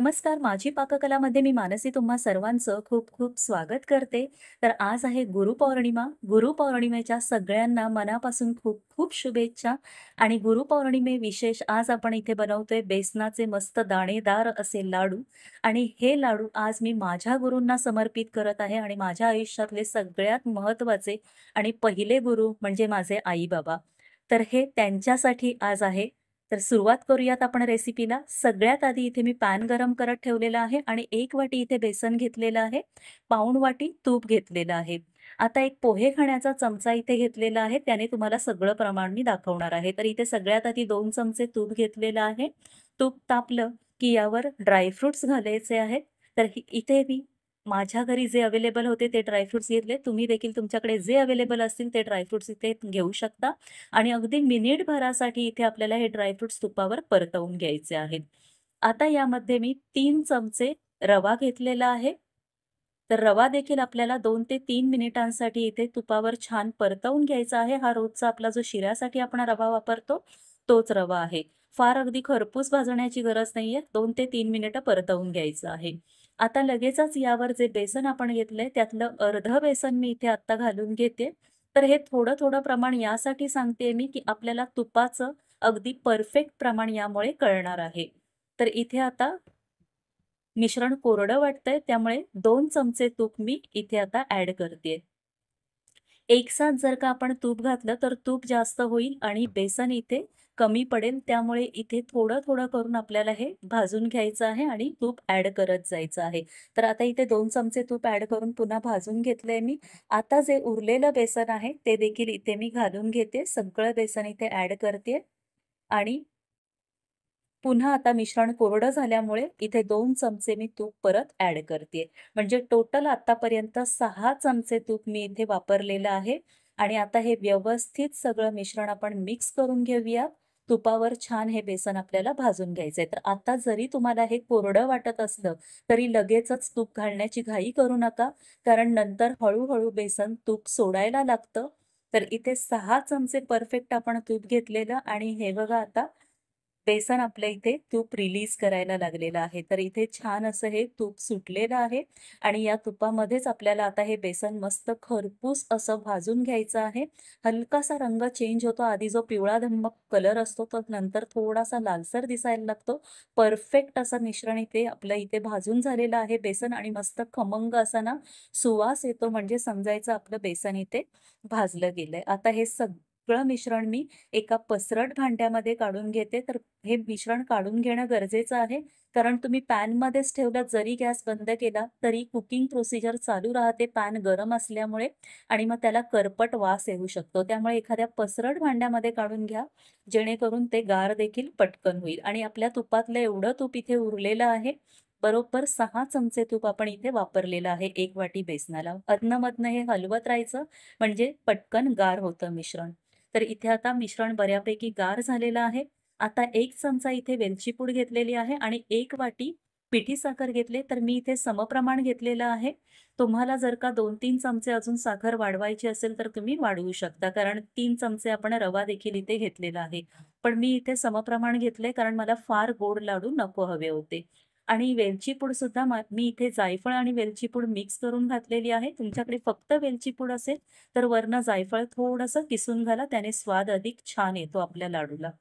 नमस्कार, माझी पाककलामध्ये मी मानसी तुम्हा सर्वांचं खूप खूप स्वागत करते. तर आज आहे गुरुपौर्णिमा. गुरुपौर्णिमेच्या सगळ्यांना मनापासून खूप खूप शुभेच्छा. आणि गुरुपौर्णिमे विशेष आज आपण इथे बनवतोय बेसनाचे मस्त दाणेदार असे लाडू. आणि हे लाडू आज मी माझ्या गुरूंना समर्पित करत आहे आणि माझ्या आयुष्यातले सगळ्यात महत्त्वाचे आणि पहिले गुरु म्हणजे माझे आई-बाबा. तर हे त्यांच्यासाठी आज आहे. तर सुरुवात करूयात आपण रेसिपीला. सगळ्यात आधी इथे मी पॅन गरम करत ठेवलेला आहे आणि 1 वाटी इथे बेसन घेतलेलं आहे. पाऊण वाटी तूप घेतलेलं आहे. आता एक पोहे खाण्याचा चमचा इथे घेतलेला आहे. त्याने तुम्हाला सगळं प्रमाण मी दाखवणार आहे. तर इथे सगळ्यात आधी 2 चमचे तूप घेतलेलं आहे. तूप तापलं की यावर ड्रायफ्रुट्स घालायचे आहेत. तर इथे मी माझ्या घरी जे अवेलेबल होते ते ड्रायफ्रुट्स घेतले. तुम्ही देखील तुमच्याकडे जे अवेलेबल असतील ते ड्रायफ्रुट्स इथे घेऊ शकता. आणि अगदी मिनिटभरासाठी इथे आपल्याला हे ड्रायफ्रुट्स तुपावर परतवून घ्यायचे आहेत. आता यामध्ये मी 3 चमचे रवा घेतलेला आहे. तर रवा देखील आपल्याला 2 ते 3 मिनिटांसाठी इथे तुपावर छान परतवून घ्यायचा आहे. हा रोजचा आपला जो शिऱ्यासाठी आपण रवा वापरतो, तोच रवा आहे. फार अगदी खरपूस भाजण्याची गरज नाहीये. 2 ते 3 मिनिटं परतवून घ्यायचं आहे. आता लगेचच यावर जे बेसन आपण घेतलंय त्यातलं अर्धं बेसन मी इथे आत्ता घालून घेते. तर हे थोडं-थोडं प्रमाण यासाठी सांगतेय मी, की आपल्याला तुपाचं अगदी परफेक्ट प्रमाण यामुळे कळणार आहे. तर इथे आता मिश्रण कोरडं वाटतंय त्यामुळे 2 चमचे तूप मी इथे आता ॲड करतेय. एकसाथ जर का आपण तूप घातलं तर तूप जास्त होईल आणि बेसन इथे कमी पडेल. त्यामुळे इथे थोडं-थोडं करून आपल्याला हे भाजून घ्यायचं आहे आणि तूप ॲड करत जायचं आहे. तर आता इथे 2 चमचे तूप ॲड करून पुन्हा भाजून घेतलंय मी. आता जे उरलेलं बेसन आहे ते देखील इथे मी घालून घेते. सगळं बेसन इथे ॲड करतेय आणि पुन्हा आता मिश्रण कोरडं झाल्यामुळे इथे 2 चमचे मी तूप परत ॲड करतेय. म्हणजे टोटल आतापर्यंत 6 चमचे तूप मी इथे वापरलेलं आहे आणि आता हे व्यवस्थित सगळं मिश्रण आपण मिक्स करून घेऊया. तुपावर छान हे बेसन आपल्याला भाजून घ्यायचंय. तर आता जरी तुम्हाला हे कोरडं वाटत असलं, तरी लगेचच तूप घालण्याची घाई करू नका. कारण नंतर हळू बेसन तूप सोडायला लागतं. तर इथे 6 चमचे परफेक्ट आपण तूप घेतलेलं आणि हे बघा आता बेसन आपल्या इथे तूप रिलीज करायला लागलेलं आहे. तर इथे छान असं हे तूप सुटलेलं आहे आणि या तुपामध्येच आपल्याला आता हे बेसन मस्त खरपूस असं भाजून घ्यायचं आहे. हलकासा रंग चेंज होतो. आधी जो पिवळा धम्मक कलर असतो तो नंतर थोडासा लालसर दिसायला लागतो. परफेक्ट असं मिश्रण इथे आपलं इथे भाजून झालेलं आहे बेसन आणि मस्त खमंग असा ना सुवास येतो म्हणजे समजायचं आपलं बेसन इथे भाजलं गेलंय. आता हे सगळं मिश्रण मी एका पसरट भांड्यामध्ये काढून घेते. तर हे मिश्रण काढून घेणं गरजेचं आहे. कारण तुम्ही पॅनमध्येच ठेवलं जरी गॅस बंद केला तरी कुकिंग प्रोसिजर चालू राहते पॅन गरम असल्यामुळे आणि मग त्याला करपट वास येऊ शकतो. त्यामुळे एखाद्या पसरट भांड्यामध्ये काढून घ्या, जेणेकरून ते गार देखील पटकन होईल. आणि आपल्या तुपातलं एवढं तूप इथे उरलेलं आहे. बरोबर 6 चमचे तूप आपण इथे वापरलेलं आहे 1 वाटी बेसनाला. अधनं-मधनं हे हलवत राहायचं म्हणजे पटकन गार होतं मिश्रण. तर इथे आता मिश्रण बऱ्यापैकी गार झालेलं आहे. आता 1 चमचा इथे वेलची पूड घेतलेली आहे आणि 1 वाटी पिठी साखर घेतली. तर मी इथे समप्रमाण घेतलेलं आहे. तुम्हाला जर का 2-3 चमचे अजून साखर वाढवायची असेल तर तुम्ही वाढवू शकता. कारण 3 चमचे आपण रवा देखील इथे घेतलेला आहे. पण मी इथे समप्रमाण घेतले कारण मला फार गोड लाडू नको हवे होते. आणि वेलची पूड सुद्धा मी इथे जायफळ आणि वेलची पूड मिक्स करून घातलेली आहे. तुमच्याकडे फक्त वेलची पूड असेल तर वरनं जायफळ थोडंसं किसून घाला, त्याने स्वाद अधिक छान येतो आपल्या लाडूला.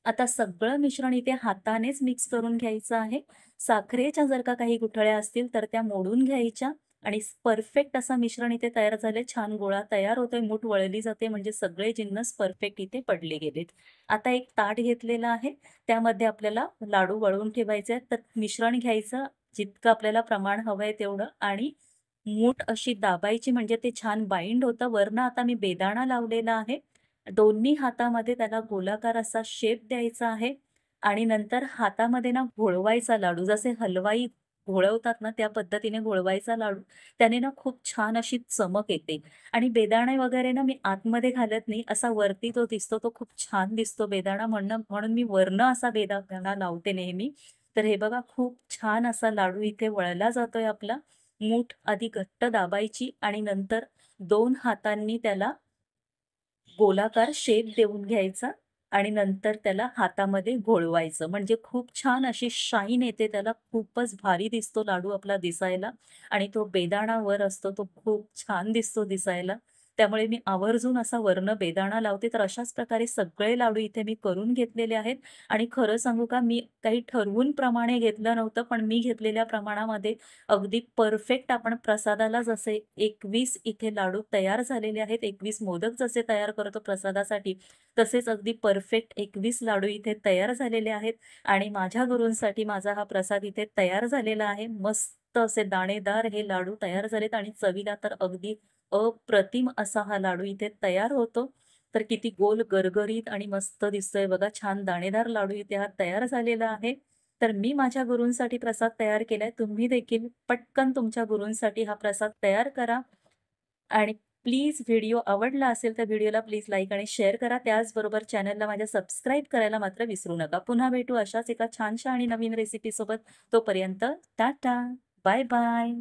आता सगळं मिश्रण इथे हातानेच मिक्स करून घ्यायचं आहे. साखरेच्या जर का काही गुठळ्या असतील तर त्या मोडून घ्यायच्या आणि परफेक्ट असा मिश्रण इथे तयार झाले. छान गोळा तयार होतोय, मूठ वळली जाते म्हणजे सगळे जिन्नस परफेक्ट इथे पडले गेलेत. आता एक ताट घेतलेलं आहे. त्यामध्ये आपल्याला लाडू वळवून ठेवायचे आहेत. तर मिश्रण घ्यायचं जितकं आपल्याला प्रमाण हवंय तेवढं आणि मूठ अशी दाबायची म्हणजे ते छान बाइंड होतं. वरनं आता मी बेदाणा लावलेला आहे. दोन्ही हातामध्ये त्याला गोलाकार असा शेप द्यायचा आहे आणि नंतर हातामध्ये ना घोळवायचा लाडू. जसे हलवाई घोळवतात ना, त्या पद्धतीने घोळवायचा लाडू. त्याने ना खूप छान अशी चमक येते आणि बेदाणे वगैरे ना मी आतमध्ये घालत नाही. असा वरती तो दिसतो, तो खूप छान दिसतो बेदाणा म्हणून मी वरनं असा बेदाणा लावते नेहमी. तर हे बघा खूप छान असा लाडू इथे वळला जातोय आपला. मूठ आधी घट्ट दाबायची आणि नंतर 2 हातांनी त्याला गोलाकार शेप देऊन घ्यायचा आणि नंतर त्याला हातामध्ये घोळवायचं. म्हणजे खूप छान अशी शाईन येते त्याला. खूपच भारी दिसतो लाडू आपला दिसायला आणि तो बेदाणा वर असतो तो खूप छान दिसतो दिसायला. त्यामुळे मी आवर्जून असा वरनं बेदाणा लावते. तर अशाच प्रकारे सगळे लाडू इथे मी करून घेतलेले आहेत आणि खरं सांगू का, मी काही ठरवून प्रमाणे घेतलं नव्हतं, पण मी घेतलेल्या प्रमाणामध्ये अगदी परफेक्ट आपण प्रसादाला जसे 21 इथे लाडू तयार झालेले आहेत. 21 मोदक जसे तयार करतो प्रसादासाठी, तसेच अगदी परफेक्ट 21 लाडू इथे तयार झालेले आहेत आणि माझ्या गुरूंसाठी माझा हा प्रसाद इथे तयार झालेला आहे. मस्त असे दाणेदार हे लाडू तयार झालेत आणि चवीला तर अगदी अप्रतिम असा हा लाडू इथे तयार होतो. तर किती गोल गरगरीत आणि मस्त दिसतोय बघा. छान दाणेदार लाडू इथे हा तयार झालेला आहे. तर मी माझ्या गुरूंसाठी प्रसाद तयार केलाय. तुम्ही देखील पटकन तुमच्या गुरूंसाठी हा प्रसाद तयार करा आणि प्लीज व्हिडिओ आवडला असेल तर व्हिडिओला प्लीज लाईक आणि शेअर करा. त्याचबरोबर चॅनलला माझ्या सबस्क्राईब करायला मात्र विसरू नका. पुन्हा भेटू अशाच एका छानशा आणि नवीन रेसिपीसोबत. तोपर्यंत टाटा, बाय बाय.